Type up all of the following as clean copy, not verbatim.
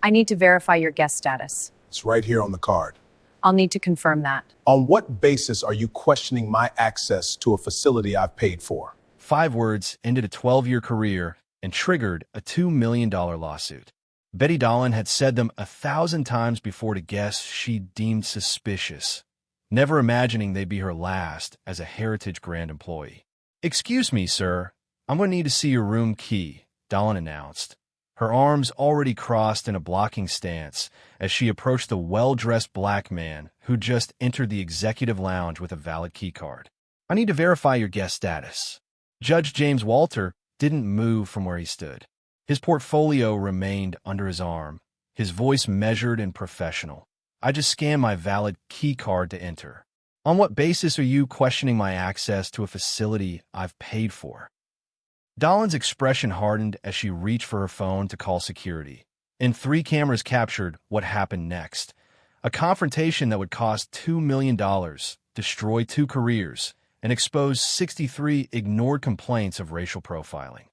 I need to verify your guest status. It's right here on the card. I'll need to confirm that. On what basis are you questioning my access to a facility I've paid for? 5 words ended a 12-year career and triggered a $2 million lawsuit. Betty Dahlen had said them 1,000 times before to guests she deemed suspicious, never imagining they'd be her last as a Heritage Grand employee. "Excuse me, sir. I'm going to need to see your room key," Dahlen announced, her arms already crossed in a blocking stance as she approached the well-dressed black man who just entered the executive lounge with a valid keycard. "I need to verify your guest status." Judge James Walter didn't move from where he stood. His portfolio remained under his arm, his voice measured and professional. "I just scanned my valid key card to enter." "On what basis are you questioning my access to a facility I've paid for?" Dahlen's expression hardened as she reached for her phone to call security, and 3 cameras captured what happened next. A confrontation that would cost $2 million, destroy 2 careers, and expose 63 ignored complaints of racial profiling.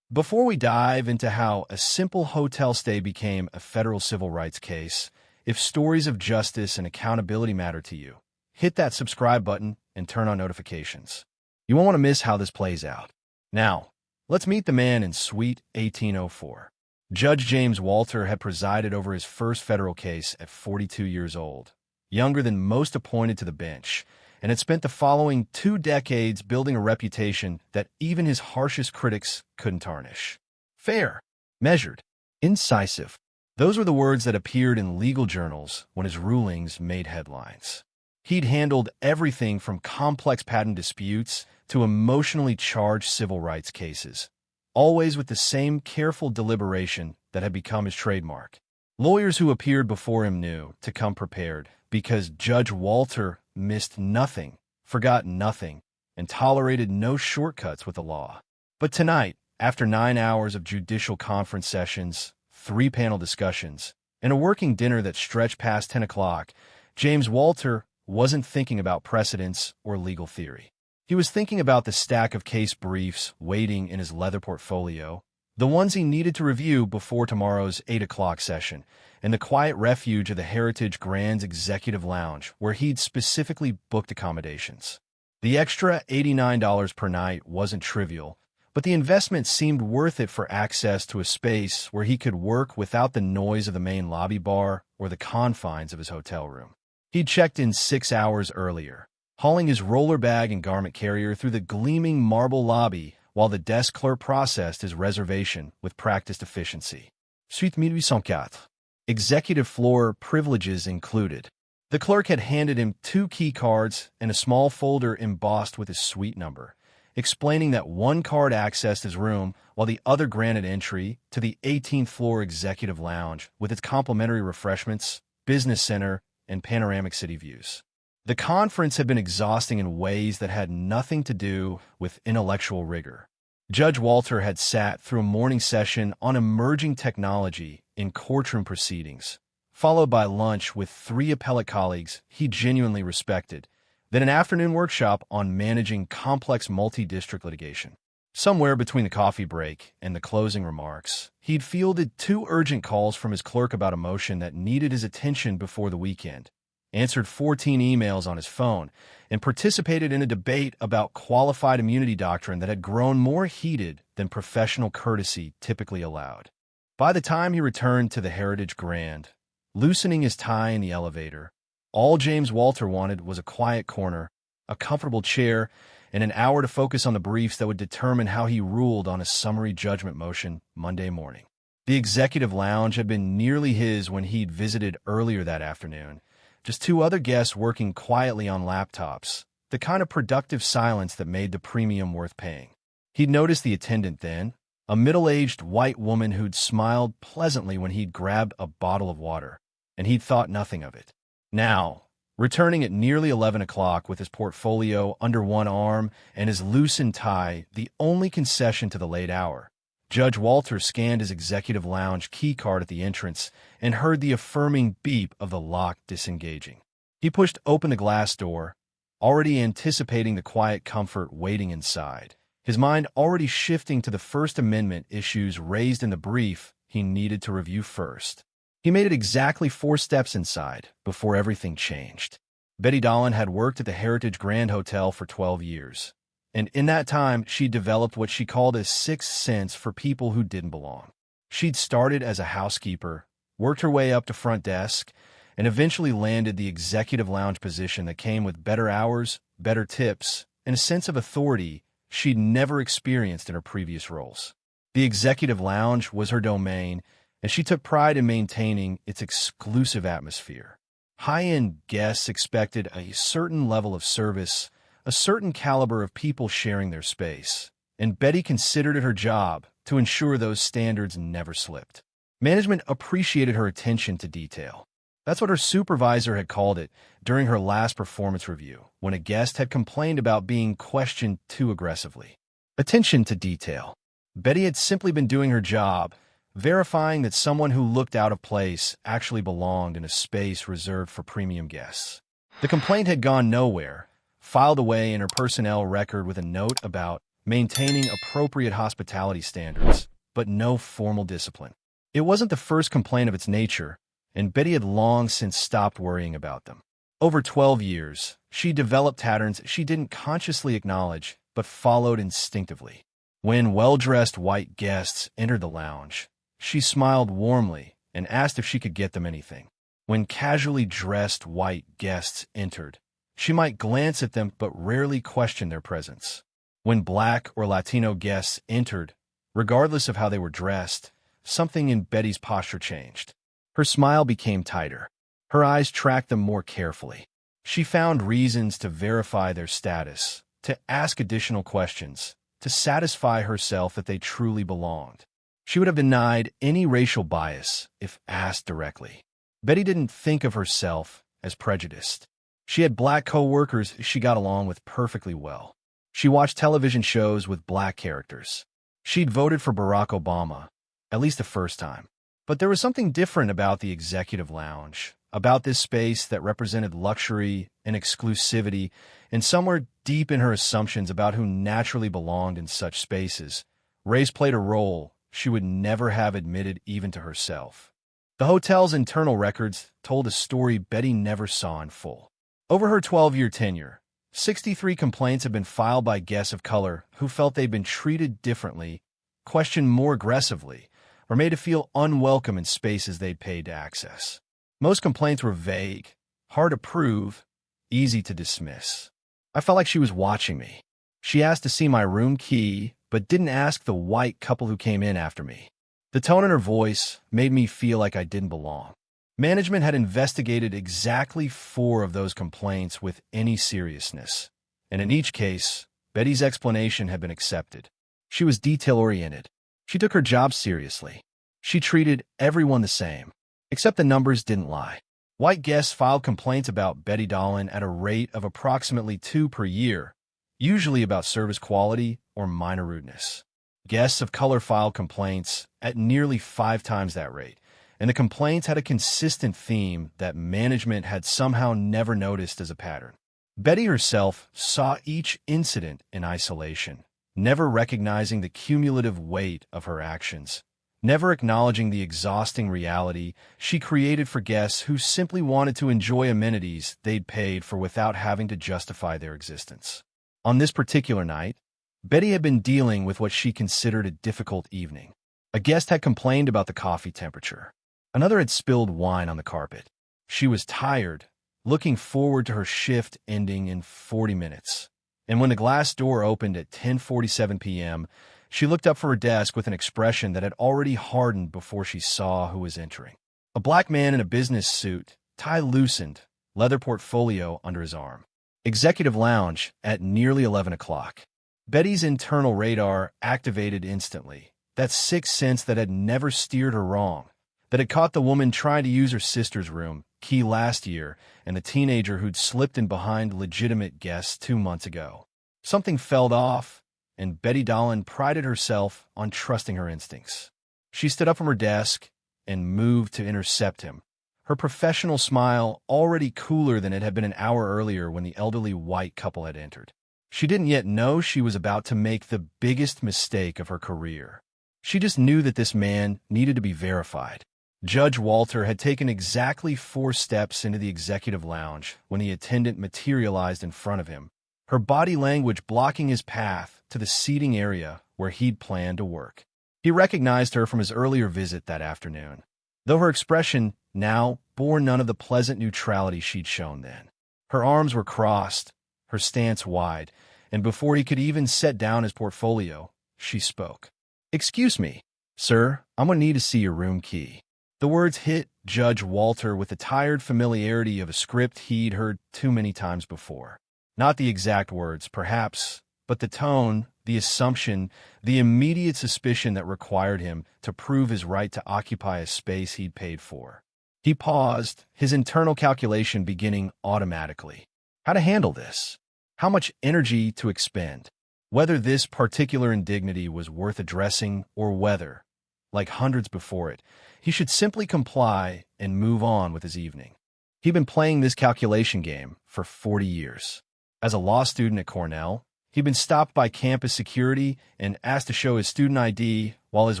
Before we dive into how a simple hotel stay became a federal civil rights case, if stories of justice and accountability matter to you, hit that subscribe button and turn on notifications. You won't want to miss how this plays out. Now, let's meet the man in Suite 1804. Judge James Walter had presided over his first federal case at 42 years old, younger than most appointed to the bench, and had spent the following 2 decades building a reputation that even his harshest critics couldn't tarnish. Fair, measured, incisive. Those were the words that appeared in legal journals when his rulings made headlines. He'd handled everything from complex patent disputes to emotionally charged civil rights cases, always with the same careful deliberation that had become his trademark. Lawyers who appeared before him knew to come prepared because Judge Walter missed nothing, forgot nothing, and tolerated no shortcuts with the law. But tonight, after 9 hours of judicial conference sessions, 3 panel discussions, and a working dinner that stretched past 10 o'clock, James Walter wasn't thinking about precedents or legal theory. He was thinking about the stack of case briefs waiting in his leather portfolio, the ones he needed to review before tomorrow's 8 o'clock session, and the quiet refuge of the Heritage Grand's Executive Lounge, where he'd specifically booked accommodations. The extra $89 per night wasn't trivial, but the investment seemed worth it for access to a space where he could work without the noise of the main lobby bar or the confines of his hotel room. He'd checked in 6 hours earlier, hauling his roller bag and garment carrier through the gleaming marble lobby while the desk clerk processed his reservation with practiced efficiency. Suite 1804. Executive floor privileges included. The clerk had handed him 2 key cards and a small folder embossed with his suite number, explaining that one card accessed his room while the other granted entry to the 18th floor executive lounge with its complimentary refreshments, business center, and panoramic city views. The conference had been exhausting in ways that had nothing to do with intellectual rigor. Judge Walter had sat through a morning session on emerging technology in courtroom proceedings, followed by lunch with 3 appellate colleagues he genuinely respected, then an afternoon workshop on managing complex multi-district litigation. Somewhere between the coffee break and the closing remarks, he'd fielded 2 urgent calls from his clerk about a motion that needed his attention before the weekend, answered 14 emails on his phone, and participated in a debate about qualified immunity doctrine that had grown more heated than professional courtesy typically allowed. By the time he returned to the Heritage Grand, loosening his tie in the elevator, all James Walter wanted was a quiet corner, a comfortable chair, and an hour to focus on the briefs that would determine how he ruled on a summary judgment motion Monday morning. The executive lounge had been nearly his when he'd visited earlier that afternoon, just 2 other guests working quietly on laptops, the kind of productive silence that made the premium worth paying. He'd noticed the attendant then, a middle-aged white woman who'd smiled pleasantly when he'd grabbed a bottle of water, and he'd thought nothing of it. Now, returning at nearly 11 o'clock with his portfolio under one arm and his loosened tie the only concession to the late hour, Judge Walter scanned his executive lounge key card at the entrance and heard the affirming beep of the lock disengaging. He pushed open the glass door, already anticipating the quiet comfort waiting inside, his mind already shifting to the First Amendment issues raised in the brief he needed to review first. He made it exactly 4 steps inside before everything changed. Betty Dahlen had worked at the Heritage Grand Hotel for 12 years, and in that time, she developed what she called a sixth sense for people who didn't belong. She'd started as a housekeeper, worked her way up to front desk, and eventually landed the executive lounge position that came with better hours, better tips, and a sense of authority she'd never experienced in her previous roles. The executive lounge was her domain, and she took pride in maintaining its exclusive atmosphere. High-end guests expected a certain level of service, a certain caliber of people sharing their space, and Betty considered it her job to ensure those standards never slipped. Management appreciated her attention to detail. That's what her supervisor had called it during her last performance review, when a guest had complained about being questioned too aggressively. Attention to detail. Betty had simply been doing her job, verifying that someone who looked out of place actually belonged in a space reserved for premium guests. The complaint had gone nowhere, filed away in her personnel record with a note about maintaining appropriate hospitality standards, but no formal discipline. It wasn't the first complaint of its nature, and Betty had long since stopped worrying about them. Over 12 years, she developed patterns she didn't consciously acknowledge, but followed instinctively. When well-dressed white guests entered the lounge, she smiled warmly and asked if she could get them anything. When casually dressed white guests entered, she might glance at them but rarely question their presence. When Black or Latino guests entered, regardless of how they were dressed, something in Betty's posture changed. Her smile became tighter. Her eyes tracked them more carefully. She found reasons to verify their status, to ask additional questions, to satisfy herself that they truly belonged. She would have denied any racial bias if asked directly. Betty didn't think of herself as prejudiced. She had Black co-workers she got along with perfectly well. She watched television shows with Black characters. She'd voted for Barack Obama, at least the first time. But there was something different about the executive lounge, about this space that represented luxury and exclusivity, and somewhere deep in her assumptions about who naturally belonged in such spaces, race played a role she would never have admitted even to herself. The hotel's internal records told a story Betty never saw in full. Over her 12-year tenure, 63 complaints have been filed by guests of color who felt they'd been treated differently, questioned more aggressively, or made to feel unwelcome in spaces they'd paid to access. Most complaints were vague, hard to prove, easy to dismiss. I felt like she was watching me. She asked to see my room key, but didn't ask the white couple who came in after me. The tone in her voice made me feel like I didn't belong. Management had investigated exactly 4 of those complaints with any seriousness, and in each case, Betty's explanation had been accepted. She was detail-oriented. She took her job seriously. She treated everyone the same, except the numbers didn't lie. White guests filed complaints about Betty Dahlen at a rate of approximately 2 per year, usually about service quality or minor rudeness. Guests of color filed complaints at nearly 5 times that rate, and the complaints had a consistent theme that management had somehow never noticed as a pattern. Betty herself saw each incident in isolation, never recognizing the cumulative weight of her actions, never acknowledging the exhausting reality she created for guests who simply wanted to enjoy amenities they'd paid for without having to justify their existence. On this particular night, Betty had been dealing with what she considered a difficult evening. A guest had complained about the coffee temperature. Another had spilled wine on the carpet. She was tired, looking forward to her shift ending in 40 minutes. And when the glass door opened at 10:47 p.m., she looked up from her desk with an expression that had already hardened before she saw who was entering. A Black man in a business suit, tie loosened, leather portfolio under his arm. Executive lounge at nearly 11 o'clock. Betty's internal radar activated instantly. That sixth sense that had never steered her wrong, that had caught the woman trying to use her sister's room, key last year, and the teenager who'd slipped in behind legitimate guests 2 months ago. Something fell off, and Betty Dahlen prided herself on trusting her instincts. She stood up from her desk and moved to intercept him, her professional smile already cooler than it had been an hour earlier when the elderly white couple had entered. She didn't yet know she was about to make the biggest mistake of her career. She just knew that this man needed to be verified. Judge Walter had taken exactly 4 steps into the executive lounge when the attendant materialized in front of him, her body language blocking his path to the seating area where he'd planned to work. He recognized her from his earlier visit that afternoon, though her expression now bore none of the pleasant neutrality she'd shown then. Her arms were crossed, her stance wide, and before he could even set down his portfolio, she spoke. "Excuse me, sir, I'm going to need to see your room key." The words hit Judge Walter with the tired familiarity of a script he'd heard too many times before. Not the exact words, perhaps, but the tone, the assumption, the immediate suspicion that required him to prove his right to occupy a space he'd paid for. He paused, his internal calculation beginning automatically. How to handle this? How much energy to expend? Whether this particular indignity was worth addressing or whether, like hundreds before it, he should simply comply and move on with his evening. He'd been playing this calculation game for 40 years. As a law student at Cornell, he'd been stopped by campus security and asked to show his student ID while his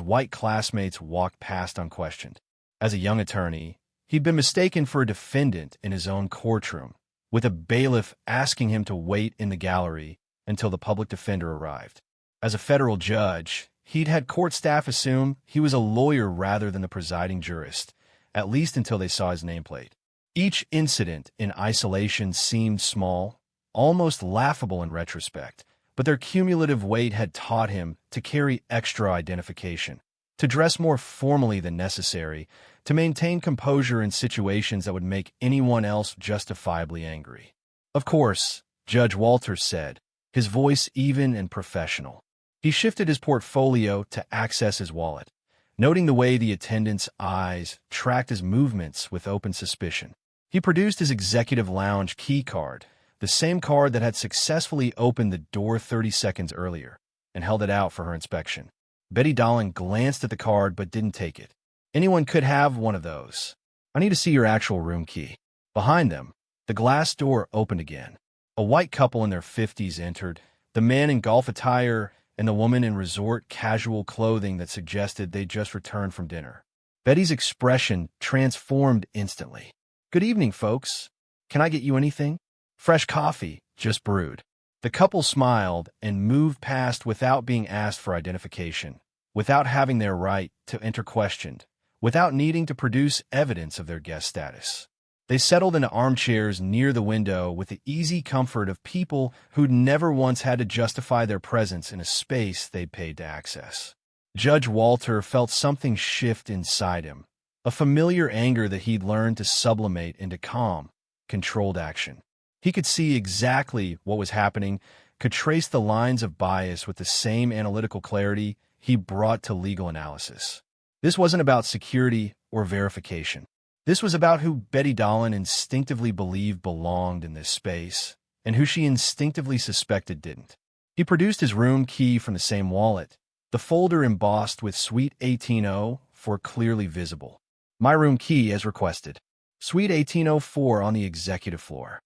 white classmates walked past unquestioned. As a young attorney, he'd been mistaken for a defendant in his own courtroom, with a bailiff asking him to wait in the gallery until the public defender arrived. As a federal judge, he'd had court staff assume he was a lawyer rather than the presiding jurist, at least until they saw his nameplate. Each incident in isolation seemed small, almost laughable in retrospect, but their cumulative weight had taught him to carry extra identification, to dress more formally than necessary, to maintain composure in situations that would make anyone else justifiably angry. Of course, Judge Walter said, his voice even and professional. He shifted his portfolio to access his wallet, noting the way the attendant's eyes tracked his movements with open suspicion. He produced his executive lounge keycard, the same card that had successfully opened the door 30 seconds earlier, and held it out for her inspection. Betty Dahlen glanced at the card but didn't take it. "Anyone could have one of those. I need to see your actual room key." Behind them, the glass door opened again. A white couple in their 50s entered, the man in golf attire and the woman in resort casual clothing that suggested they'd just returned from dinner. Betty's expression transformed instantly. "Good evening, folks. Can I get you anything?" "Fresh coffee, just brewed." The couple smiled and moved past without being asked for identification, without having their right to enter questioned, without needing to produce evidence of their guest status. They settled into armchairs near the window with the easy comfort of people who'd never once had to justify their presence in a space they'd paid to access. Judge Walter felt something shift inside him, a familiar anger that he'd learned to sublimate into calm, controlled action. He could see exactly what was happening, could trace the lines of bias with the same analytical clarity he brought to legal analysis. This wasn't about security or verification. This was about who Betty Dahlen instinctively believed belonged in this space, and who she instinctively suspected didn't. He produced his room key from the same wallet, the folder embossed with Suite 1804 clearly visible. "My room key as requested. Suite 1804 on the executive floor."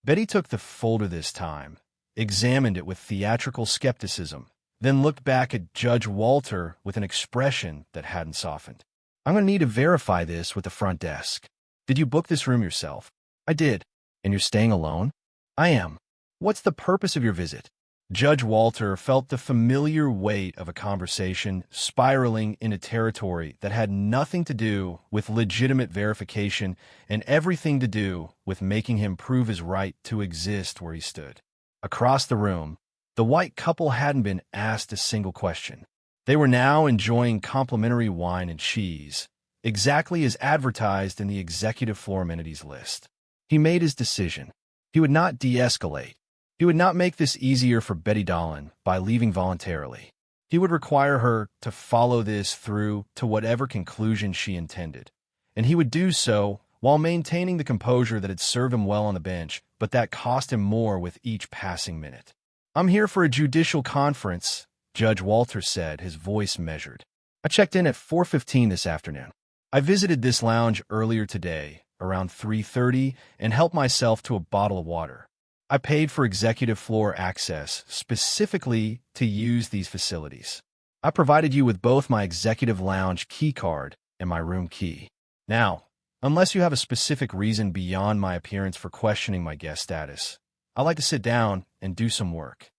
Betty took the folder this time, examined it with theatrical skepticism, then looked back at Judge Walter with an expression that hadn't softened. "I'm going to need to verify this with the front desk. Did you book this room yourself?" "I did." "And you're staying alone?" "I am." "What's the purpose of your visit?" Judge Walter felt the familiar weight of a conversation spiraling into territory that had nothing to do with legitimate verification and everything to do with making him prove his right to exist where he stood. Across the room, the white couple hadn't been asked a single question. They were now enjoying complimentary wine and cheese, exactly as advertised in the executive floor amenities list. He made his decision. He would not de-escalate. He would not make this easier for Betty Dahlen by leaving voluntarily. He would require her to follow this through to whatever conclusion she intended. And he would do so while maintaining the composure that had served him well on the bench, but that cost him more with each passing minute. "I'm here for a judicial conference," Judge Walter said, his voice measured. "I checked in at 4:15 this afternoon. I visited this lounge earlier today, around 3:30, and helped myself to a bottle of water. I paid for executive floor access specifically to use these facilities. I provided you with both my executive lounge key card and my room key. Now, unless you have a specific reason beyond my appearance for questioning my guest status, I'd like to sit down and do some work.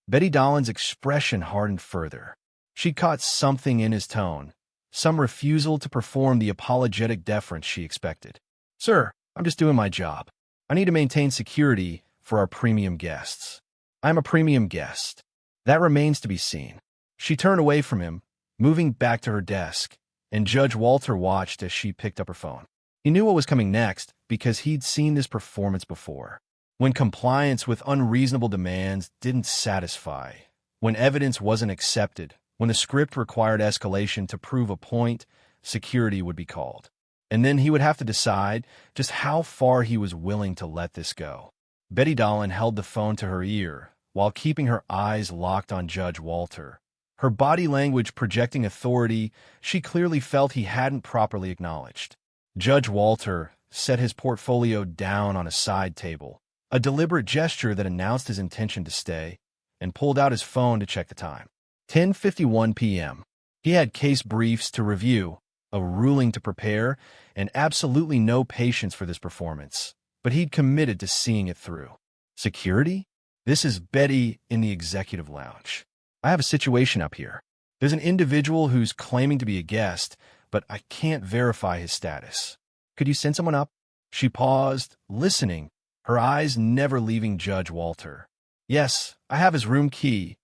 Betty Dahlen's expression hardened further. She caught something in his tone, some refusal to perform the apologetic deference she expected. Sir, I'm just doing my job. I need to maintain security for our premium guests. I'm a premium guest. That remains to be seen. She turned away from him, moving back to her desk, and Judge Walter watched as she picked up her phone. He knew what was coming next because he'd seen this performance before. When compliance with unreasonable demands didn't satisfy, when evidence wasn't accepted, when the script required escalation to prove a point, security would be called. And then he would have to decide just how far he was willing to let this go. Betty Dahlen held the phone to her ear while keeping her eyes locked on Judge Walter. Her body language projecting authority she clearly felt he hadn't properly acknowledged. Judge Walter set his portfolio down on a side table, a deliberate gesture that announced his intention to stay, and pulled out his phone to check the time. 10:51 p.m. He had case briefs to review, a ruling to prepare, and absolutely no patience for this performance, but he'd committed to seeing it through. Security? This is Betty in the executive lounge. I have a situation up here. There's an individual who's claiming to be a guest, but I can't verify his status. Could you send someone up? She paused, listening, her eyes never leaving Judge Walter. Yes, I have his room key,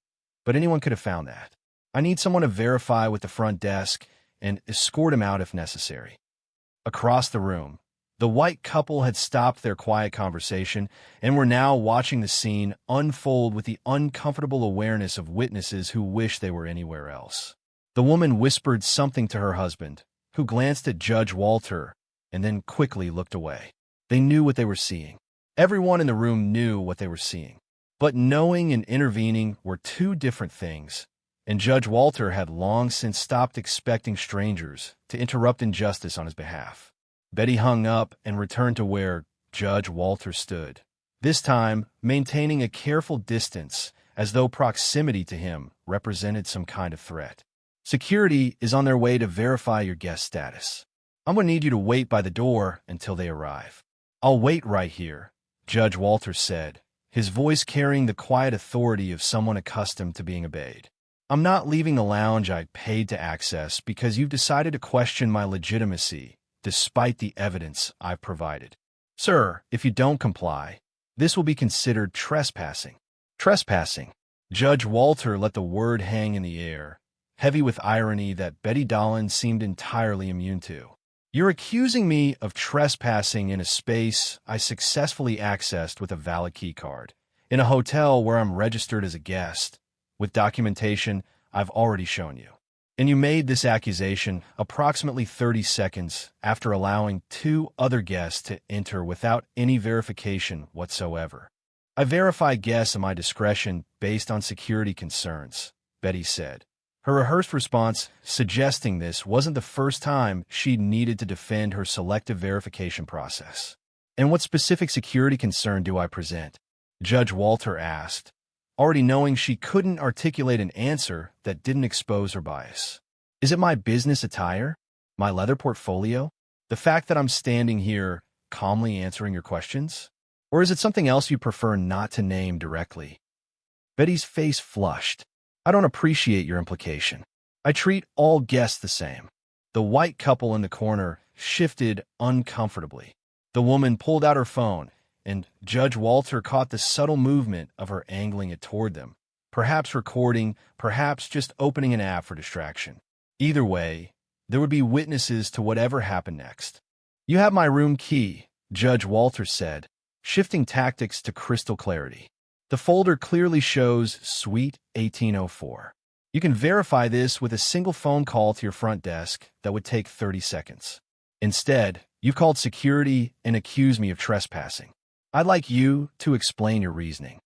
but anyone could have found that. I need someone to verify with the front desk and escort him out if necessary. Across the room, the white couple had stopped their quiet conversation and were now watching the scene unfold with the uncomfortable awareness of witnesses who wish they were anywhere else. The woman whispered something to her husband, who glanced at Judge Walter and then quickly looked away. They knew what they were seeing. Everyone in the room knew what they were seeing. But knowing and intervening were two different things, and Judge Walter had long since stopped expecting strangers to interrupt injustice on his behalf. Betty hung up and returned to where Judge Walter stood, this time maintaining a careful distance as though proximity to him represented some kind of threat. Security is on their way to verify your guest status. I'm going to need you to wait by the door until they arrive. I'll wait right here, Judge Walter said, his voice carrying the quiet authority of someone accustomed to being obeyed. I'm not leaving the lounge I paid to access because you've decided to question my legitimacy, despite the evidence I've provided. Sir, if you don't comply, this will be considered trespassing. Trespassing. Judge Walter let the word hang in the air, heavy with irony that Betty Dahlen seemed entirely immune to. You're accusing me of trespassing in a space I successfully accessed with a valid keycard, in a hotel where I'm registered as a guest, with documentation I've already shown you. And you made this accusation approximately 30 seconds after allowing two other guests to enter without any verification whatsoever. I verify guests at my discretion based on security concerns, Betty said. Her rehearsed response suggesting this wasn't the first time she'd needed to defend her selective verification process. And what specific security concern do I present? Judge Walter asked, already knowing she couldn't articulate an answer that didn't expose her bias. Is it my business attire? My leather portfolio? The fact that I'm standing here calmly answering your questions? Or is it something else you prefer not to name directly? Betty's face flushed. I don't appreciate your implication. I treat all guests the same. The white couple in the corner shifted uncomfortably. The woman pulled out her phone, and Judge Walter caught the subtle movement of her angling it toward them, perhaps recording, perhaps just opening an app for distraction. Either way, there would be witnesses to whatever happened next. You have my room key, Judge Walter said, shifting tactics to crystal clarity. The folder clearly shows Suite 1804. You can verify this with a single phone call to your front desk that would take 30 seconds. Instead, you've called security and accused me of trespassing. I'd like you to explain your reasoning.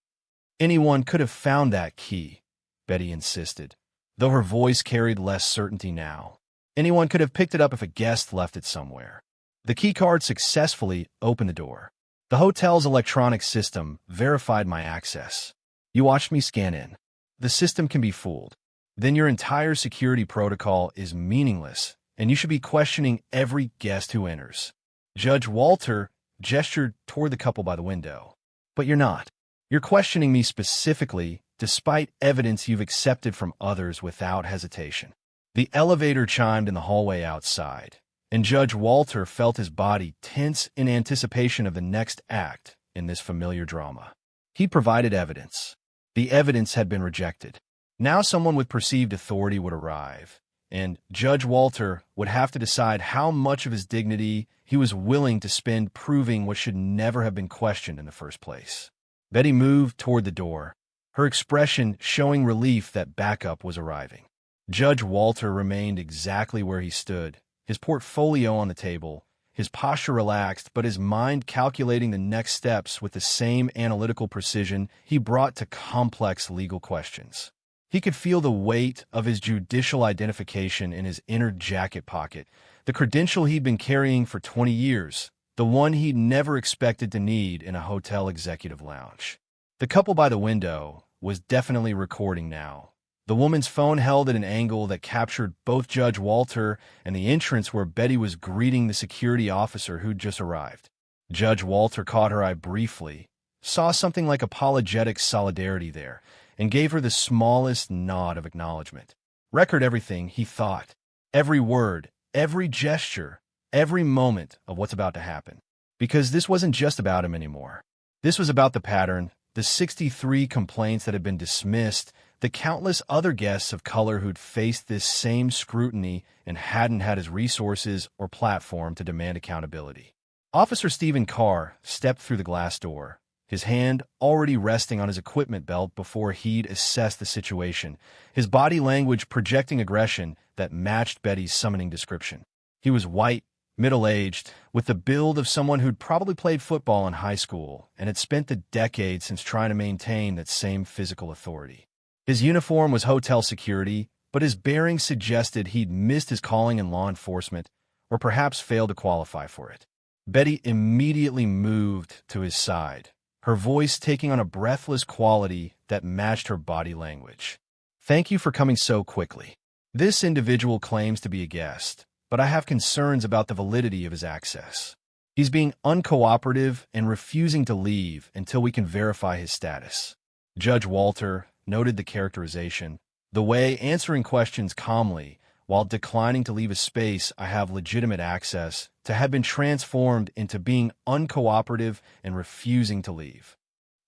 Anyone could have found that key, Betty insisted, though her voice carried less certainty now. Anyone could have picked it up if a guest left it somewhere. The keycard successfully opened the door. The hotel's electronic system verified my access. You watched me scan in. The system can be fooled. Then your entire security protocol is meaningless and you should be questioning every guest who enters. Judge Walter gestured toward the couple by the window. But you're not. You're questioning me specifically, despite evidence you've accepted from others without hesitation. The elevator chimed in the hallway outside, and Judge Walter felt his body tense in anticipation of the next act in this familiar drama. He provided evidence. The evidence had been rejected. Now someone with perceived authority would arrive, and Judge Walter would have to decide how much of his dignity he was willing to spend proving what should never have been questioned in the first place. Betty moved toward the door, her expression showing relief that backup was arriving. Judge Walter remained exactly where he stood, his portfolio on the table, his posture relaxed, but his mind calculating the next steps with the same analytical precision he brought to complex legal questions. He could feel the weight of his judicial identification in his inner jacket pocket, the credential he'd been carrying for 20 years, the one he'd never expected to need in a hotel executive lounge. The couple by the window was definitely recording now. The woman's phone held at an angle that captured both Judge Walter and the entrance where Betty was greeting the security officer who'd just arrived. Judge Walter caught her eye briefly, saw something like apologetic solidarity there, and gave her the smallest nod of acknowledgement. Record everything, he thought. Every word, every gesture, every moment of what's about to happen. Because this wasn't just about him anymore. This was about the pattern, the 63 complaints that had been dismissed, the countless other guests of color who'd faced this same scrutiny and hadn't had his resources or platform to demand accountability. Officer Stephen Carr stepped through the glass door, his hand already resting on his equipment belt before he'd assessed the situation, his body language projecting aggression that matched Betty's summoning description. He was white, middle-aged, with the build of someone who'd probably played football in high school and had spent the decade since trying to maintain that same physical authority. His uniform was hotel security, but his bearing suggested he'd missed his calling in law enforcement or perhaps failed to qualify for it. Betty immediately moved to his side, her voice taking on a breathless quality that matched her body language. "Thank you for coming so quickly. This individual claims to be a guest, but I have concerns about the validity of his access. He's being uncooperative and refusing to leave until we can verify his status." Judge Walter noted the characterization, the way answering questions calmly while declining to leave a space I have legitimate access to had been transformed into being uncooperative and refusing to leave.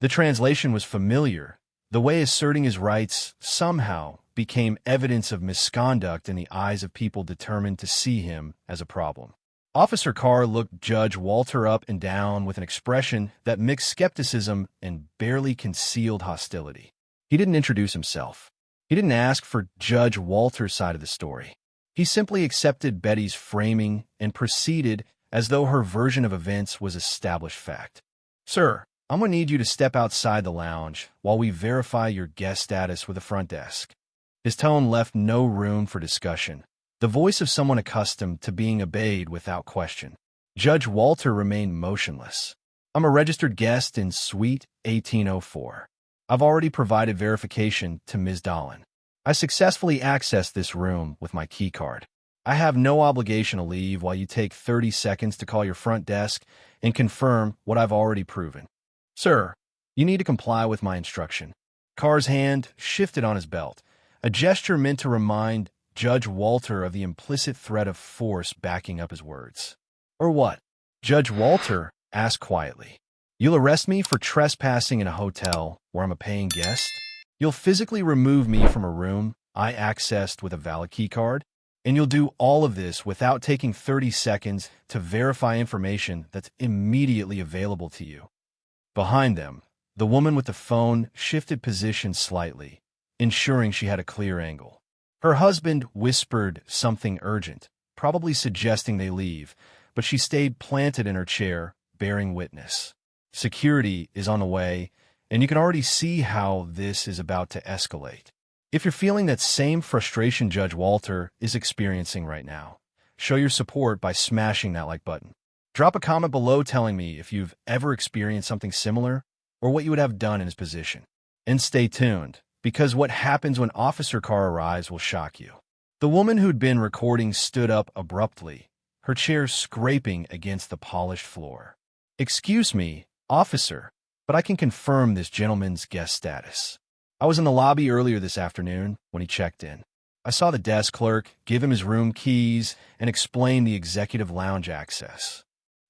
The translation was familiar. The way asserting his rights somehow became evidence of misconduct in the eyes of people determined to see him as a problem. Officer Carr looked Judge Walter up and down with an expression that mixed skepticism and barely concealed hostility. He didn't introduce himself. He didn't ask for Judge Walter's side of the story. He simply accepted Betty's framing and proceeded as though her version of events was established fact. "Sir, I'm going to need you to step outside the lounge while we verify your guest status with the front desk." His tone left no room for discussion, the voice of someone accustomed to being obeyed without question. Judge Walter remained motionless. "I'm a registered guest in Suite 1804. I've already provided verification to Ms. Dahlen. I successfully accessed this room with my keycard. I have no obligation to leave while you take 30 seconds to call your front desk and confirm what I've already proven. Sir, you need to comply with my instruction." Carr's hand shifted on his belt, a gesture meant to remind Judge Walter of the implicit threat of force backing up his words. "Or what?" Judge Walter asked quietly. "You'll arrest me for trespassing in a hotel where I'm a paying guest? You'll physically remove me from a room I accessed with a valid keycard? And you'll do all of this without taking 30 seconds to verify information that's immediately available to you." Behind them, the woman with the phone shifted position slightly, ensuring she had a clear angle. Her husband whispered something urgent, probably suggesting they leave, but she stayed planted in her chair, bearing witness. Security is on the way, and you can already see how this is about to escalate. If you're feeling that same frustration Judge Walter is experiencing right now, show your support by smashing that like button. Drop a comment below telling me if you've ever experienced something similar or what you would have done in his position. And stay tuned, because what happens when Officer Carr arrives will shock you. The The woman who'd been recording stood up abruptly, her chair scraping against the polished floor. "Excuse me, officer, but I can confirm this gentleman's guest status. I was in the lobby earlier this afternoon when he checked in. I saw the desk clerk give him his room keys and explain the executive lounge access."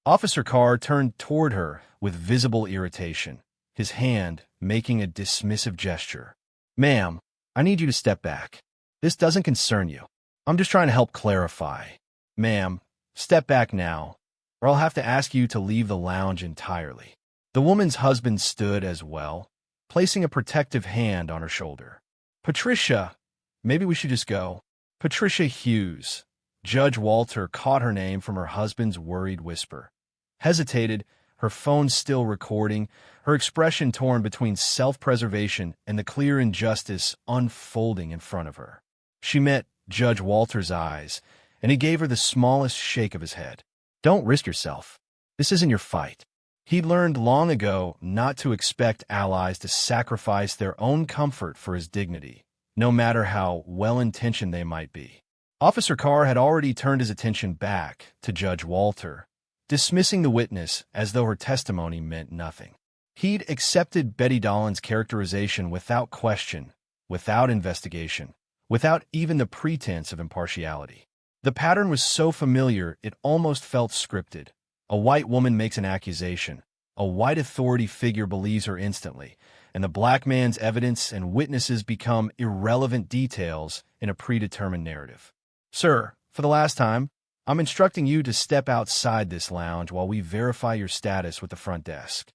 Officer Carr turned toward her with visible irritation, his hand making a dismissive gesture. "Ma'am, I need you to step back. This doesn't concern you. I'm just trying to help clarify. Ma'am, step back now, or I'll have to ask you to leave the lounge entirely." The woman's husband stood as well, placing a protective hand on her shoulder. "Patricia, maybe we should just go." "Patricia Hughes." Judge Walter caught her name from her husband's worried whisper. Hesitated, her phone still recording, her expression torn between self-preservation and the clear injustice unfolding in front of her. She met Judge Walter's eyes, and he gave her the smallest shake of his head. "Don't risk yourself. This isn't your fight." He'd learned long ago not to expect allies to sacrifice their own comfort for his dignity, no matter how well-intentioned they might be. Officer Carr had already turned his attention back to Judge Walter, dismissing the witness as though her testimony meant nothing. He'd accepted Betty Dahlen's characterization without question, without investigation, without even the pretense of impartiality. The pattern was so familiar it almost felt scripted. A white woman makes an accusation, a white authority figure believes her instantly, and the black man's evidence and witnesses become irrelevant details in a predetermined narrative. "Sir, for the last time, I'm instructing you to step outside this lounge while we verify your status with the front desk."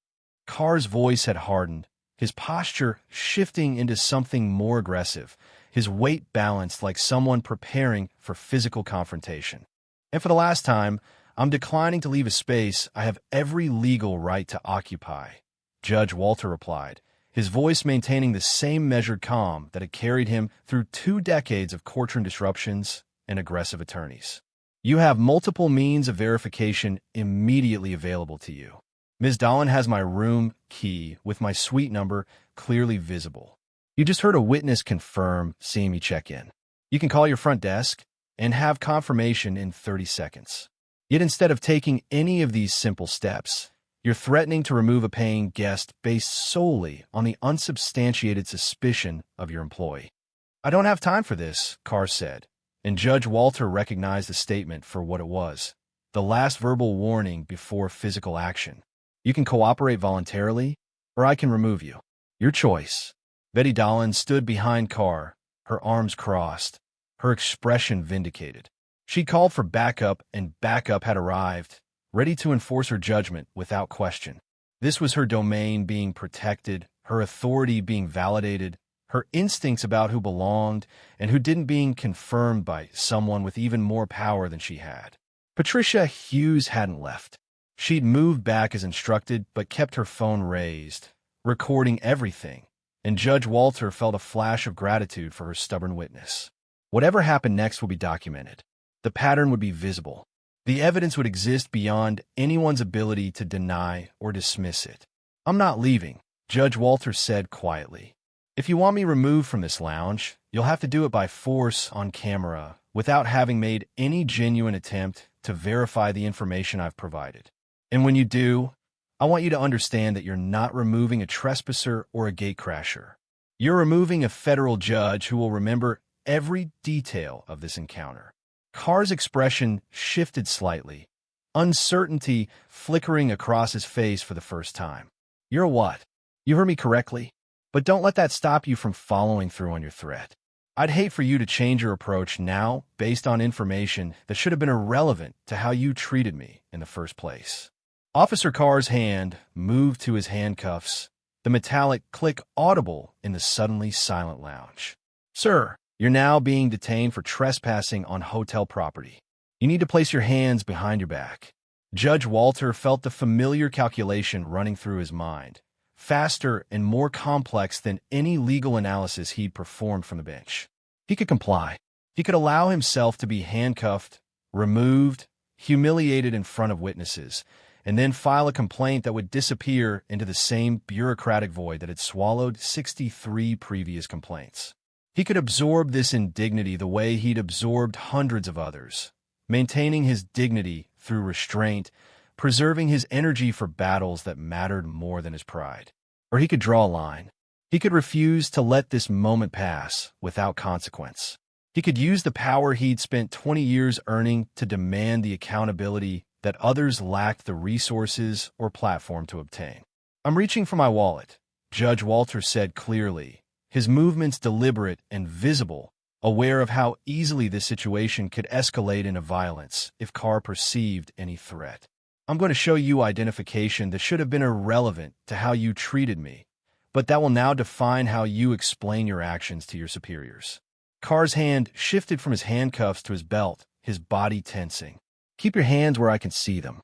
Carr's voice had hardened, his posture shifting into something more aggressive, his weight balanced like someone preparing for physical confrontation. "And for the last time, I'm declining to leave a space I have every legal right to occupy," Judge Walter replied, his voice maintaining the same measured calm that had carried him through 2 decades of courtroom disruptions and aggressive attorneys. "You have multiple means of verification immediately available to you. Ms. Dahlen has my room key with my suite number clearly visible. You just heard a witness confirm seeing me check in. You can call your front desk and have confirmation in 30 seconds. Yet instead of taking any of these simple steps, you're threatening to remove a paying guest based solely on the unsubstantiated suspicion of your employee." "I don't have time for this," Carr said, and Judge Walter recognized the statement for what it was, the last verbal warning before physical action. "You can cooperate voluntarily, or I can remove you. Your choice." Betty Dahlen stood behind Carr, her arms crossed, her expression vindicated. She called for backup, and backup had arrived, ready to enforce her judgment without question. This was her domain being protected, her authority being validated, her instincts about who belonged and who didn't being confirmed by someone with even more power than she had. Patricia Hughes hadn't left. She'd moved back as instructed, but kept her phone raised, recording everything, and Judge Walter felt a flash of gratitude for her stubborn witness. Whatever happened next would be documented. The pattern would be visible. The evidence would exist beyond anyone's ability to deny or dismiss it. "I'm not leaving," Judge Walter said quietly. "If you want me removed from this lounge, you'll have to do it by force on camera without having made any genuine attempt to verify the information I've provided. And when you do, I want you to understand that you're not removing a trespasser or a gatecrasher. You're removing a federal judge who will remember every detail of this encounter." Carr's expression shifted slightly, uncertainty flickering across his face for the first time. "You're what? You heard me correctly? But don't let that stop you from following through on your threat. I'd hate for you to change your approach now based on information that should have been irrelevant to how you treated me in the first place." Officer Carr's hand moved to his handcuffs, the metallic click audible in the suddenly silent lounge. "Sir, you're now being detained for trespassing on hotel property. You need to place your hands behind your back." Judge Walter felt the familiar calculation running through his mind, faster and more complex than any legal analysis he'd performed from the bench. He could comply. He could allow himself to be handcuffed, removed, humiliated in front of witnesses, and then file a complaint that would disappear into the same bureaucratic void that had swallowed 63 previous complaints. He could absorb this indignity the way he'd absorbed hundreds of others, maintaining his dignity through restraint, preserving his energy for battles that mattered more than his pride. Or he could draw a line. He could refuse to let this moment pass without consequence. He could use the power he'd spent 20 years earning to demand the accountability that others lacked the resources or platform to obtain. "I'm reaching for my wallet," Judge Walter said clearly, his movements deliberate and visible, aware of how easily this situation could escalate into violence if Carr perceived any threat. "I'm going to show you identification that should have been irrelevant to how you treated me, but that will now define how you explain your actions to your superiors." Carr's hand shifted from his handcuffs to his belt, his body tensing. "Keep your hands where I can see them."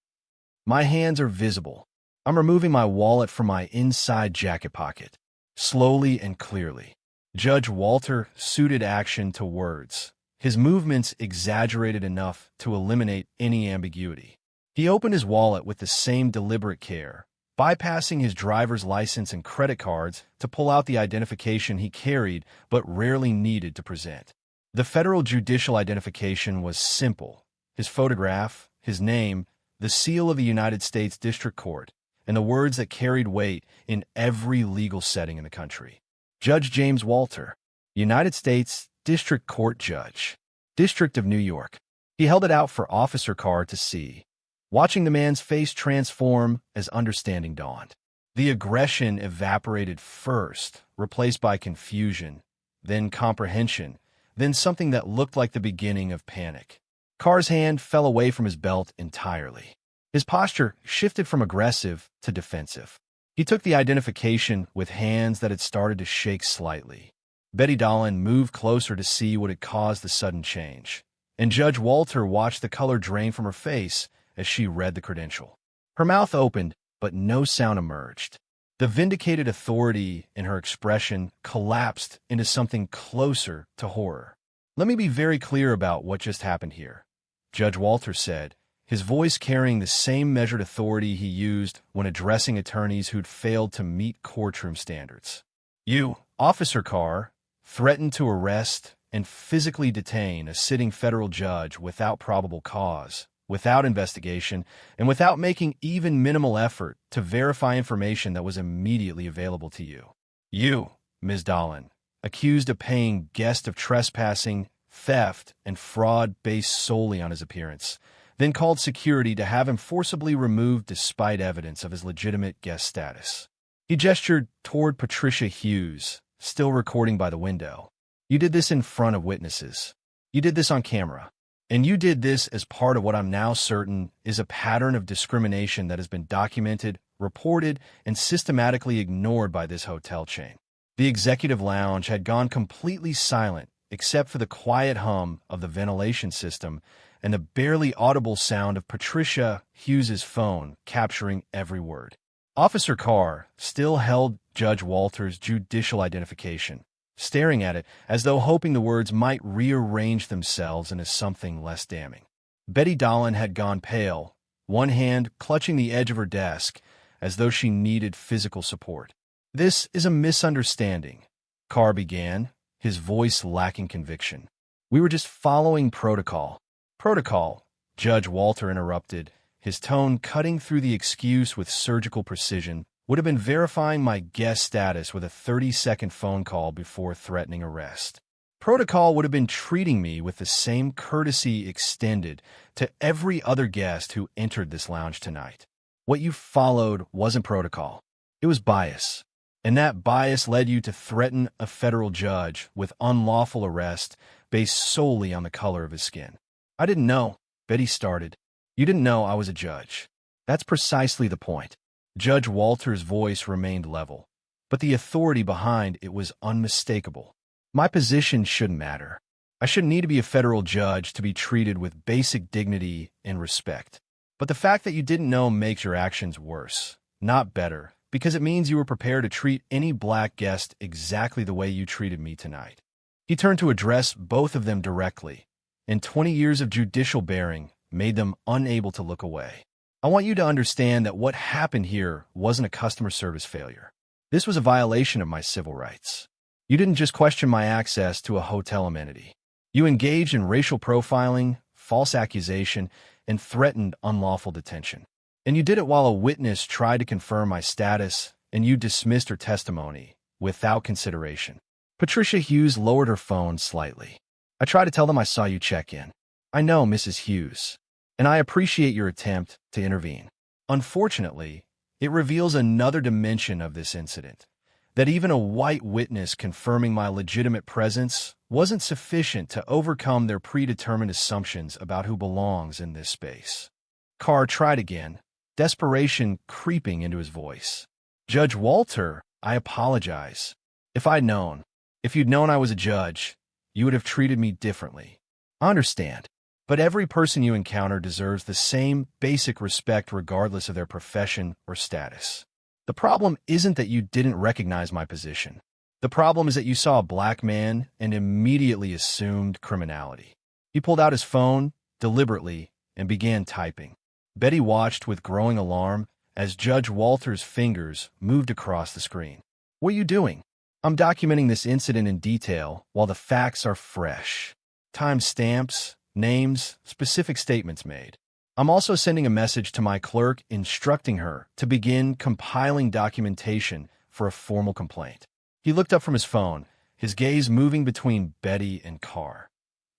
"My hands are visible. I'm removing my wallet from my inside jacket pocket." Slowly and clearly, Judge Walter suited action to words, his movements exaggerated enough to eliminate any ambiguity. He opened his wallet with the same deliberate care, bypassing his driver's license and credit cards to pull out the identification he carried but rarely needed to present. The federal judicial identification was simple: his photograph, his name, the seal of the United States District Court, and the words that carried weight in every legal setting in the country. Judge James Walter, United States District Court Judge, District of New York. He held it out for Officer Carr to see, watching the man's face transform as understanding dawned. The aggression evaporated first, replaced by confusion, then comprehension, then something that looked like the beginning of panic. Carr's hand fell away from his belt entirely. His posture shifted from aggressive to defensive. He took the identification with hands that had started to shake slightly. Betty Dahlen moved closer to see what had caused the sudden change, and Judge Walter watched the color drain from her face as she read the credential. Her mouth opened, but no sound emerged. The vindicated authority in her expression collapsed into something closer to horror. "Let me be very clear about what just happened here," Judge Walter said, his voice carrying the same measured authority he used when addressing attorneys who'd failed to meet courtroom standards. "You, Officer Carr, threatened to arrest and physically detain a sitting federal judge without probable cause, without investigation, and without making even minimal effort to verify information that was immediately available to you. You, Ms. Dahlen, accused a paying guest of trespassing, theft, and fraud based solely on his appearance, then called security to have him forcibly removed despite evidence of his legitimate guest status." He gestured toward Patricia Hughes, still recording by the window. "You did this in front of witnesses. You did this on camera. And you did this as part of what I'm now certain is a pattern of discrimination that has been documented, reported, and systematically ignored by this hotel chain." The executive lounge had gone completely silent except for the quiet hum of the ventilation system and the barely audible sound of Patricia Hughes's phone capturing every word. Officer Carr still held Judge Walter's judicial identification, staring at it as though hoping the words might rearrange themselves into something less damning. Betty Dahlen had gone pale, one hand clutching the edge of her desk as though she needed physical support. "This is a misunderstanding," Carr began, his voice lacking conviction. "We were just following protocol." "Protocol," Judge Walter interrupted, his tone cutting through the excuse with surgical precision, "would have been verifying my guest status with a 30-second phone call before threatening arrest. Protocol would have been treating me with the same courtesy extended to every other guest who entered this lounge tonight. What you followed wasn't protocol. It was bias. And that bias led you to threaten a federal judge with unlawful arrest based solely on the color of his skin." "I didn't know," Betty started. "You didn't know I was a judge." "That's precisely the point." Judge Walter's voice remained level, but the authority behind it was unmistakable. "My position shouldn't matter. I shouldn't need to be a federal judge to be treated with basic dignity and respect. But the fact that you didn't know makes your actions worse, not better, because it means you were prepared to treat any black guest exactly the way you treated me tonight." He turned to address both of them directly, and 20 years of judicial bearing made them unable to look away. "I want you to understand that what happened here wasn't a customer service failure. This was a violation of my civil rights. You didn't just question my access to a hotel amenity. You engaged in racial profiling, false accusation, and threatened unlawful detention. And you did it while a witness tried to confirm my status, and you dismissed her testimony without consideration. Patricia Hughes lowered her phone slightly. I tried to tell them I saw you check in. I know, Mrs. Hughes, and I appreciate your attempt to intervene. Unfortunately, it reveals another dimension of this incident, that even a white witness confirming my legitimate presence wasn't sufficient to overcome their predetermined assumptions about who belongs in this space. Carr tried again, desperation creeping into his voice. Judge Walter, I apologize. If you'd known I was a judge, you would have treated me differently. I understand, but every person you encounter deserves the same basic respect regardless of their profession or status. The problem isn't that you didn't recognize my position. The problem is that you saw a black man and immediately assumed criminality. He pulled out his phone, deliberately, and began typing. Betty watched with growing alarm as Judge Walter's fingers moved across the screen. What are you doing? I'm documenting this incident in detail while the facts are fresh. Timestamps, names, specific statements made. I'm also sending a message to my clerk instructing her to begin compiling documentation for a formal complaint. He looked up from his phone, his gaze moving between Betty and Carr.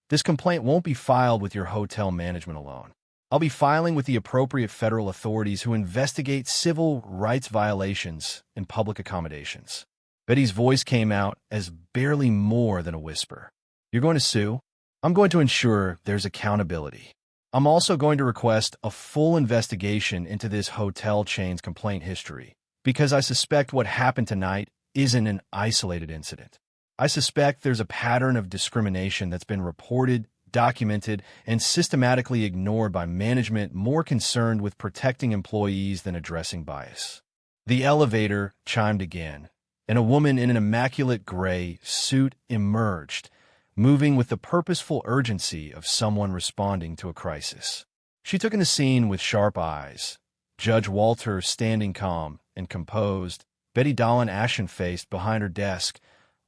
This complaint won't be filed with your hotel management alone. I'll be filing with the appropriate federal authorities who investigate civil rights violations and public accommodations. Betty's voice came out as barely more than a whisper. You're going to sue? I'm going to ensure there's accountability. I'm also going to request a full investigation into this hotel chain's complaint history, because I suspect what happened tonight isn't an isolated incident. I suspect there's a pattern of discrimination that's been reported, documented, and systematically ignored by management more concerned with protecting employees than addressing bias. The elevator chimed again, and a woman in an immaculate gray suit emerged, moving with the purposeful urgency of someone responding to a crisis. She took in the scene with sharp eyes, Judge Walter standing calm and composed, Betty Dahlen ashen-faced behind her desk,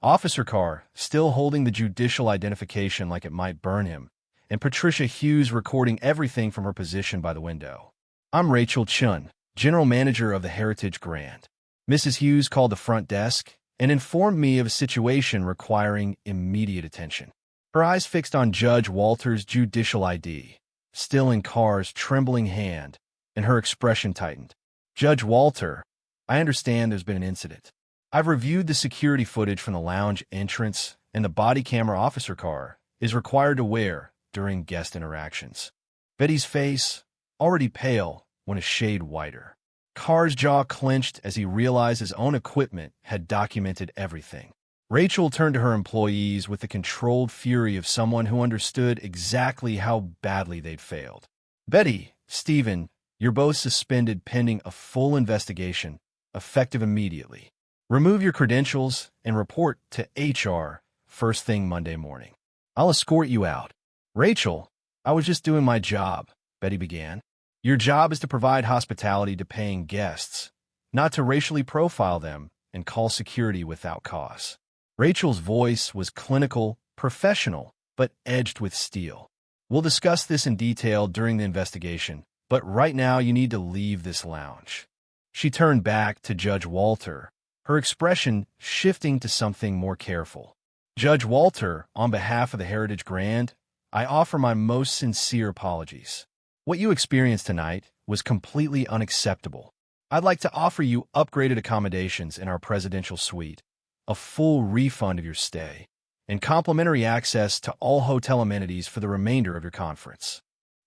Officer Carr still holding the judicial identification like it might burn him, and Patricia Hughes recording everything from her position by the window. I'm Rachel Chun, General Manager of the Heritage Grand. Mrs. Hughes called the front desk and informed me of a situation requiring immediate attention. Her eyes fixed on Judge Walter's judicial ID, still in Carr's trembling hand, and her expression tightened. Judge Walter, I understand there's been an incident. I've reviewed the security footage from the lounge entrance and the body camera Officer Carr is required to wear during guest interactions. Betty's face, already pale, went a shade whiter. Carr's jaw clenched as he realized his own equipment had documented everything. Rachel turned to her employees with the controlled fury of someone who understood exactly how badly they'd failed. Betty, Stephen, you're both suspended pending a full investigation, effective immediately. Remove your credentials and report to HR first thing Monday morning. I'll escort you out. Rachel, I was just doing my job, Betty began. Your job is to provide hospitality to paying guests, not to racially profile them and call security without cause. Rachel's voice was clinical, professional, but edged with steel. We'll discuss this in detail during the investigation, but right now you need to leave this lounge. She turned back to Judge Walter, her expression shifting to something more careful. Judge Walter, on behalf of the Heritage Grand, I offer my most sincere apologies. What you experienced tonight was completely unacceptable. I'd like to offer you upgraded accommodations in our presidential suite, a full refund of your stay, and complimentary access to all hotel amenities for the remainder of your conference.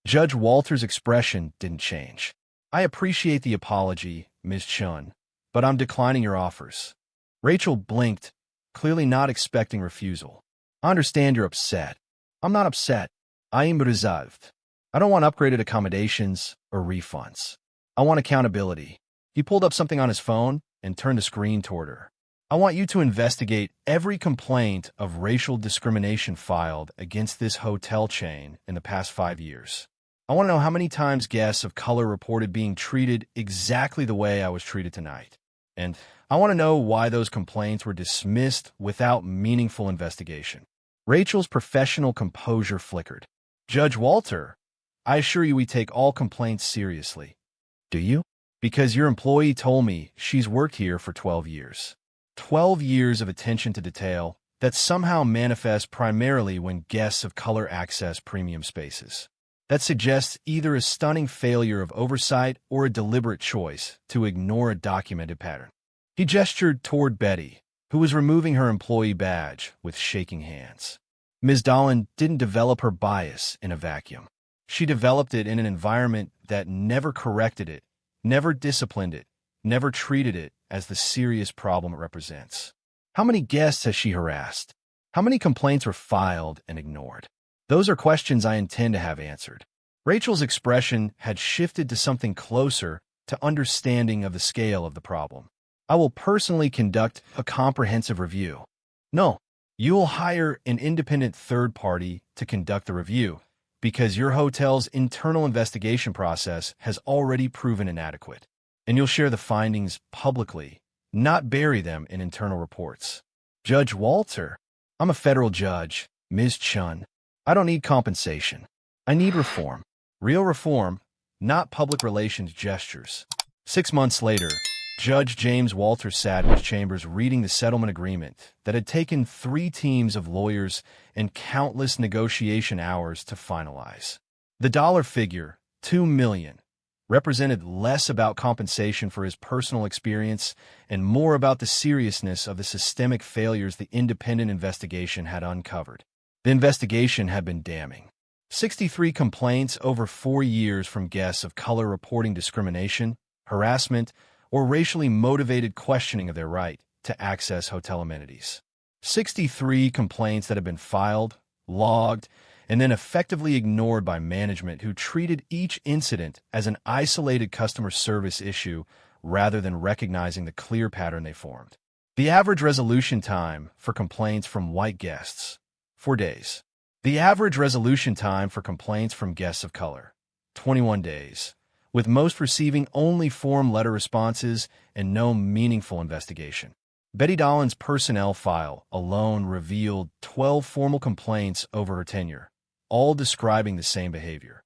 Judge Walter's expression didn't change. I appreciate the apology, Ms. Chun, but I'm declining your offers. Rachel blinked, clearly not expecting refusal. I understand you're upset. I'm not upset. I am reserved. I don't want upgraded accommodations or refunds. I want accountability. He pulled up something on his phone and turned the screen toward her. I want you to investigate every complaint of racial discrimination filed against this hotel chain in the past 5 years. I want to know how many times guests of color reported being treated exactly the way I was treated tonight. And I want to know why those complaints were dismissed without meaningful investigation. Rachel's professional composure flickered. Judge Walter, I assure you we take all complaints seriously. Do you? Because your employee told me she's worked here for 12 years. 12 years of attention to detail that somehow manifests primarily when guests of color access premium spaces. That suggests either a stunning failure of oversight or a deliberate choice to ignore a documented pattern. He gestured toward Betty, who was removing her employee badge with shaking hands. Ms. Dahlen didn't develop her bias in a vacuum. She developed it in an environment that never corrected it, never disciplined it, never treated it as the serious problem it represents. How many guests has she harassed? How many complaints were filed and ignored? Those are questions I intend to have answered. Rachel's expression had shifted to something closer to understanding of the scale of the problem. I will personally conduct a comprehensive review. No, you will hire an independent third party to conduct the review because your hotel's internal investigation process has already proven inadequate. And you'll share the findings publicly, not bury them in internal reports. Judge Walter, I'm a federal judge, Ms. Chun. I don't need compensation. I need reform. Real reform, not public relations gestures. 6 months later, Judge James Walter sat in his chambers reading the settlement agreement that had taken 3 teams of lawyers and countless negotiation hours to finalize. The dollar figure, $2 million, represented less about compensation for his personal experience and more about the seriousness of the systemic failures the independent investigation had uncovered. The investigation had been damning. 63 complaints over 4 years from guests of color reporting discrimination, harassment, or racially motivated questioning of their right to access hotel amenities. 63 complaints that have been filed, logged, and then effectively ignored by management who treated each incident as an isolated customer service issue rather than recognizing the clear pattern they formed. The average resolution time for complaints from white guests, 4 days. The average resolution time for complaints from guests of color, 21 days, with most receiving only form letter responses and no meaningful investigation. Betty Dahlen's personnel file alone revealed 12 formal complaints over her tenure, all describing the same behavior.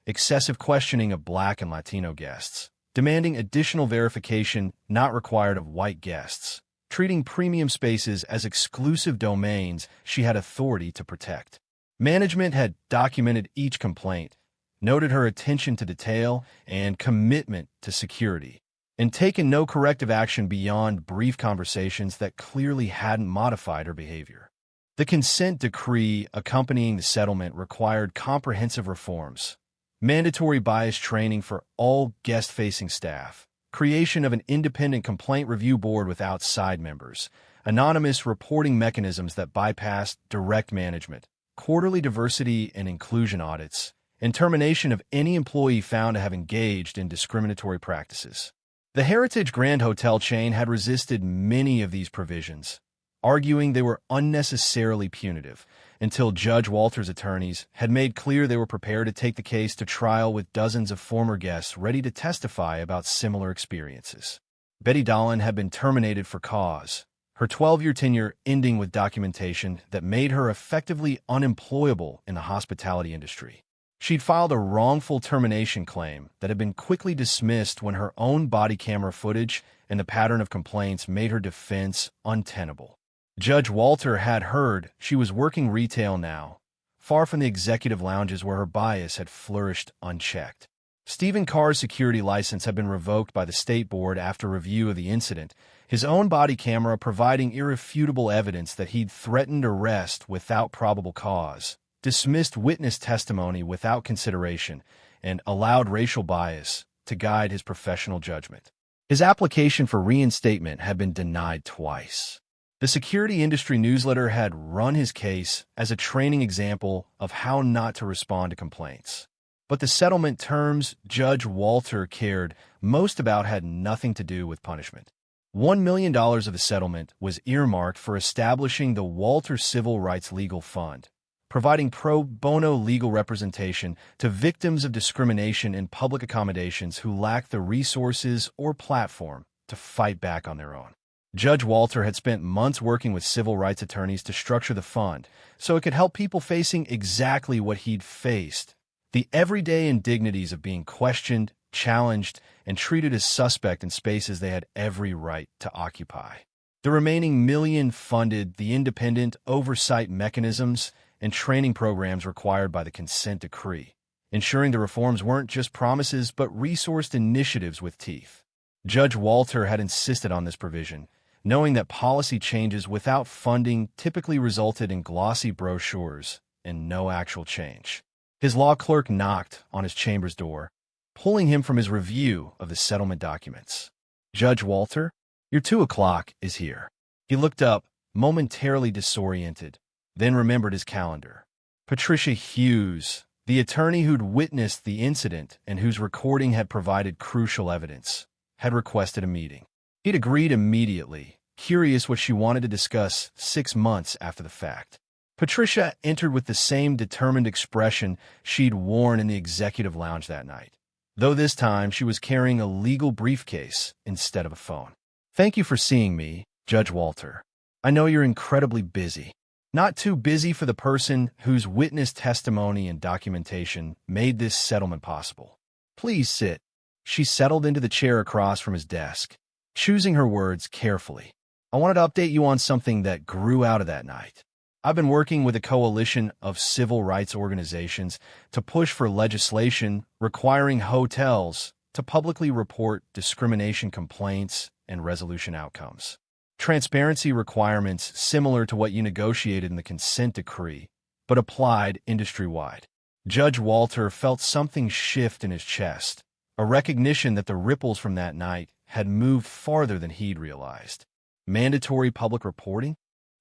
Excessive questioning of Black and Latino guests, demanding additional verification not required of white guests, treating premium spaces as exclusive domains she had authority to protect. Management had documented each complaint, noted her attention to detail and commitment to security, and taken no corrective action beyond brief conversations that clearly hadn't modified her behavior. The consent decree accompanying the settlement required comprehensive reforms, mandatory bias training for all guest-facing staff, creation of an independent complaint review board with outside members, anonymous reporting mechanisms that bypassed direct management, quarterly diversity and inclusion audits, and termination of any employee found to have engaged in discriminatory practices. The Heritage Grand Hotel chain had resisted many of these provisions, arguing they were unnecessarily punitive, until Judge Walter's attorneys had made clear they were prepared to take the case to trial with dozens of former guests ready to testify about similar experiences. Betty Dahlen had been terminated for cause, her 12-year tenure ending with documentation that made her effectively unemployable in the hospitality industry. She'd filed a wrongful termination claim that had been quickly dismissed when her own body camera footage and the pattern of complaints made her defense untenable. Judge Walter had heard she was working retail now, far from the executive lounges where her bias had flourished unchecked. Stephen Carr's security license had been revoked by the state board after review of the incident, his own body camera providing irrefutable evidence that he'd threatened arrest without probable cause, dismissed witness testimony without consideration, and allowed racial bias to guide his professional judgment. His application for reinstatement had been denied twice. The security industry newsletter had run his case as a training example of how not to respond to complaints. But the settlement terms Judge Walter cared most about had nothing to do with punishment. $1 million of the settlement was earmarked for establishing the Walter Civil Rights Legal Fund, providing pro bono legal representation to victims of discrimination in public accommodations who lack the resources or platform to to fight back on their own. Judge Walter had spent months working with civil rights attorneys to structure the fund so it could help people facing exactly what he'd faced: the everyday indignities of being questioned, challenged, and treated as suspect in spaces they had every right to occupy. The remaining $1 million funded the independent oversight mechanisms and training programs required by the consent decree, ensuring the reforms weren't just promises but resourced initiatives with teeth. Judge Walter had insisted on this provision, knowing that policy changes without funding typically resulted in glossy brochures and no actual change. His law clerk knocked on his chamber's door, pulling him from his review of the settlement documents. "Judge Walter, your 2 o'clock is here." He looked up, momentarily disoriented, then remembered his calendar. Patricia Hughes, the attorney who'd witnessed the incident and whose recording had provided crucial evidence, had requested a meeting. He'd agreed immediately, curious what she wanted to discuss 6 months after the fact. Patricia entered with the same determined expression she'd worn in the executive lounge that night, though this time she was carrying a legal briefcase instead of a phone. "Thank you for seeing me, Judge Walter. I know you're incredibly busy. Not too busy for the person whose witness testimony and documentation made this settlement possible. Please sit." She settled into the chair across from his desk, choosing her words carefully. "I wanted to update you on something that grew out of that night. I've been working with a coalition of civil rights organizations to push for legislation requiring hotels to publicly report discrimination complaints and resolution outcomes. Transparency requirements similar to what you negotiated in the consent decree, but applied industry-wide." Judge Walter felt something shift in his chest, a recognition that the ripples from that night had moved farther than he'd realized. Mandatory public reporting?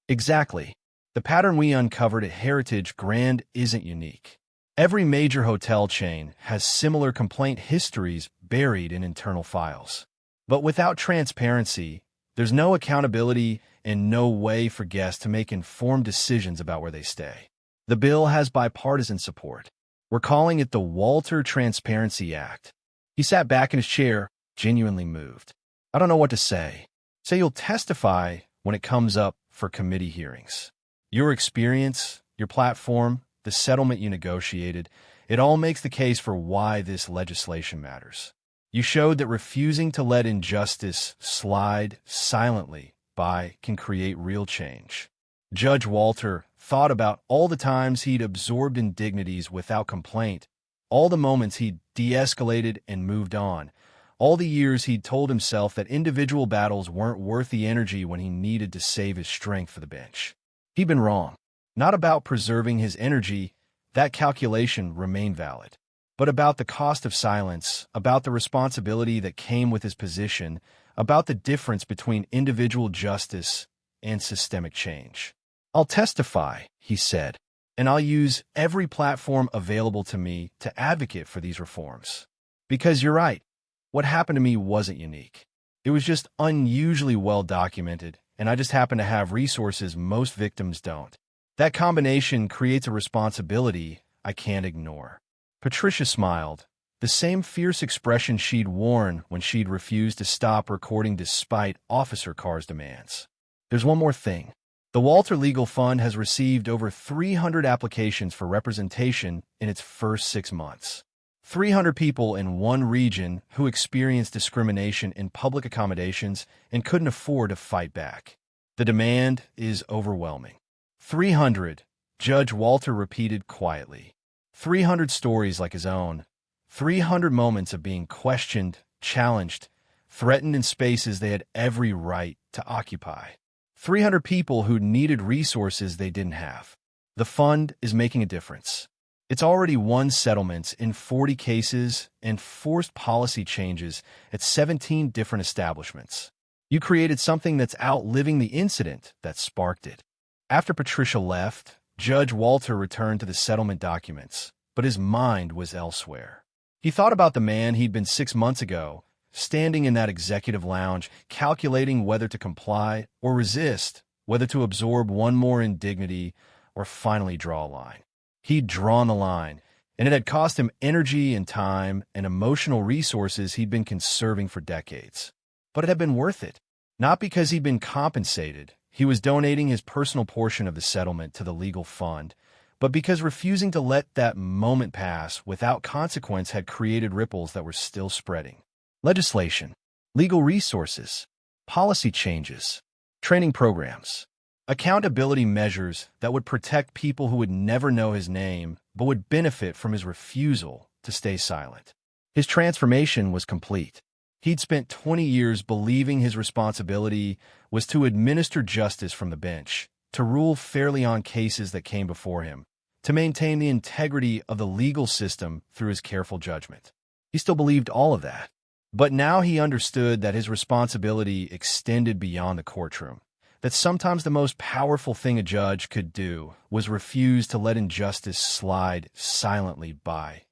Exactly. The pattern we uncovered at Heritage Grand isn't unique. Every major hotel chain has similar complaint histories buried in internal files. But without transparency, there's no accountability and no way for guests to make informed decisions about where they stay. The bill has bipartisan support. We're calling it the Walter Transparency Act. He sat back in his chair, genuinely moved. "I don't know what to say. Say you'll testify when it comes up for committee hearings. Your experience, your platform, the settlement you negotiated, it all makes the case for why this legislation matters. You showed that refusing to let injustice slide silently by can create real change." Judge Walter thought about all the times he'd absorbed indignities without complaint, all the moments he'd de-escalated and moved on, all the years he'd told himself that individual battles weren't worth the energy when he needed to save his strength for the bench. He'd been wrong. Not about preserving his energy, that calculation remained valid, but about the cost of silence, about the responsibility that came with his position, about the difference between individual justice and systemic change. "I'll testify," he said, "and I'll use every platform available to me to advocate for these reforms. Because you're right, what happened to me wasn't unique. It was just unusually well documented, and I just happen to have resources most victims don't. That combination creates a responsibility I can't ignore." Patricia smiled, the same fierce expression she'd worn when she'd refused to stop recording despite Officer Carr's demands. "There's one more thing. The Walter Legal Fund has received over 300 applications for representation in its first 6 months. 300 people in one region who experienced discrimination in public accommodations and couldn't afford to fight back. The demand is overwhelming. 300, Judge Walter repeated quietly. 300 stories like his own. 300 moments of being questioned, challenged, threatened in spaces they had every right to occupy. 300 people who needed resources they didn't have. The fund is making a difference. It's already won settlements in 40 cases and forced policy changes at 17 different establishments. You created something that's outliving the incident that sparked it. After Patricia left, Judge Walter returned to the settlement documents, but his mind was elsewhere. He thought about the man he'd been 6 months ago, standing in that executive lounge, calculating whether to comply or resist, whether to absorb one more indignity or finally draw a line. He'd drawn the line, and it had cost him energy and time and emotional resources he'd been conserving for decades. But it had been worth it. Not because he'd been compensated. He was donating his personal portion of the settlement to the legal fund, but because refusing to let that moment pass without consequence had created ripples that were still spreading. Legislation, legal resources, policy changes, training programs, accountability measures that would protect people who would never know his name but would benefit from his refusal to stay silent. His transformation was complete. He'd spent 20 years believing his responsibility was to administer justice from the bench, to rule fairly on cases that came before him, to maintain the integrity of the legal system through his careful judgment. He still believed all of that. But now he understood that his responsibility extended beyond the courtroom, that sometimes the most powerful thing a judge could do was refuse to let injustice slide silently by,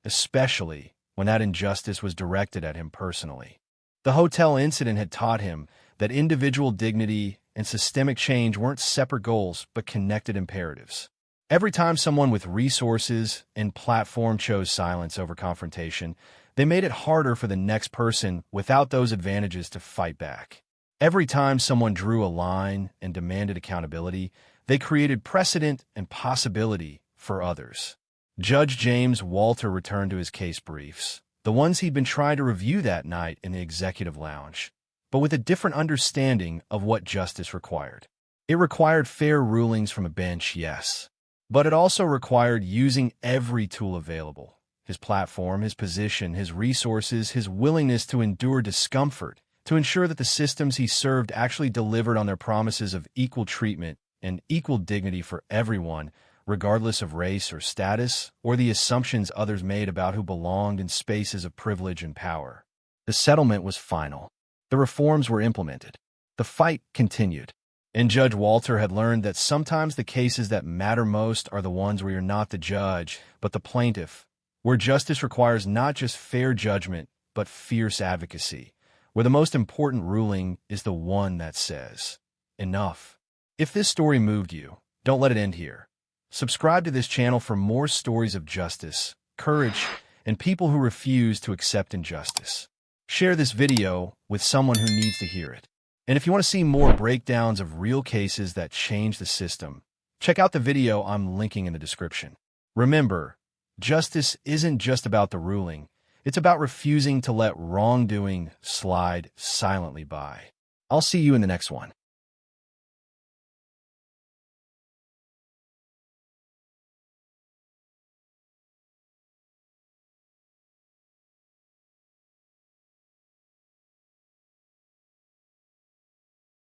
especially when that injustice was directed at him personally. The hotel incident had taught him that individual dignity and systemic change weren't separate goals but connected imperatives. Every time someone with resources and platform chose silence over confrontation, they made it harder for the next person without those advantages to fight back. Every time someone drew a line and demanded accountability, they created precedent and possibility for others. Judge James Walter returned to his case briefs, the ones he'd been trying to review that night in the executive lounge, but with a different understanding of what justice required. It required fair rulings from a bench, yes, but it also required using every tool available: his platform, his position, his resources, his willingness to endure discomfort, to ensure that the systems he served actually delivered on their promises of equal treatment and equal dignity for everyone, regardless of race or status, or the assumptions others made about who belonged in spaces of privilege and power. The settlement was final. The reforms were implemented. The fight continued. And Judge Walter had learned that sometimes the cases that matter most are the ones where you're not the judge, but the plaintiff, where justice requires not just fair judgment, but fierce advocacy, where the most important ruling is the one that says, enough. If this story moved you, don't let it end here. Subscribe to this channel for more stories of justice, courage, and people who refuse to accept injustice. Share this video with someone who needs to hear it. And if you want to see more breakdowns of real cases that change the system, check out the video I'm linking in the description. Remember, justice isn't just about the ruling. It's about refusing to let wrongdoing slide silently by. I'll see you in the next one.